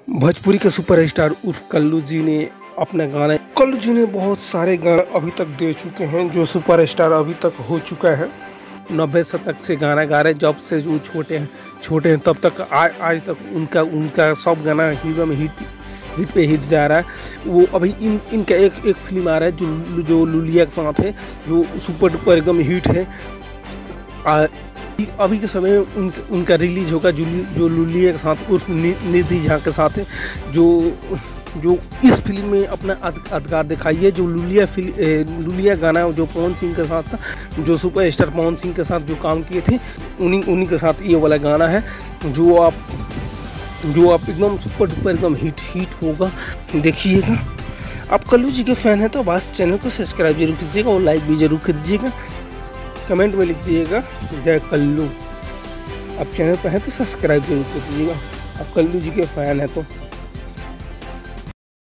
भोजपुरी के सुपरस्टार उर्फ कल्लू जी ने अपने गाने कल्लू जी ने बहुत सारे गाने अभी तक दे चुके हैं जो सुपरस्टार अभी तक हो चुका है। 90 शतक से गाना गा रहे, जब से वो छोटे हैं तब तक आज तक उनका सब गाना एकदम हिट पे हिट जा रहा है। वो अभी इनका एक फिल्म आ रहा है जो लुलिया के साथ है, जो सुपर डुपर एकदम हिट है। अभी के समय उनका रिलीज होगा जो लुलिया के साथ उर्फ निधि झा के साथ है, जो इस फिल्म में अपना अधिकार दिखाई है। जो लुलिया गाना जो पवन सिंह के साथ था, जो सुपरस्टार पवन सिंह के साथ जो काम किए थे, उन्हीं के साथ ये वाला गाना है जो आप एकदम सुपर डुपर एकदम हिट होगा, देखिएगा। आप कल्लू जी के फैन हैं तो बस चैनल को सब्सक्राइब जरूर कीजिएगा और लाइक भी जरूर कर दीजिएगा। कमेंट में लिख दीजिएगा जय कल्लू। आप चैनल पर हैं तो सब्सक्राइब जरूर कर दीजिएगा, आप कल्लू जी के फैन हैं तो।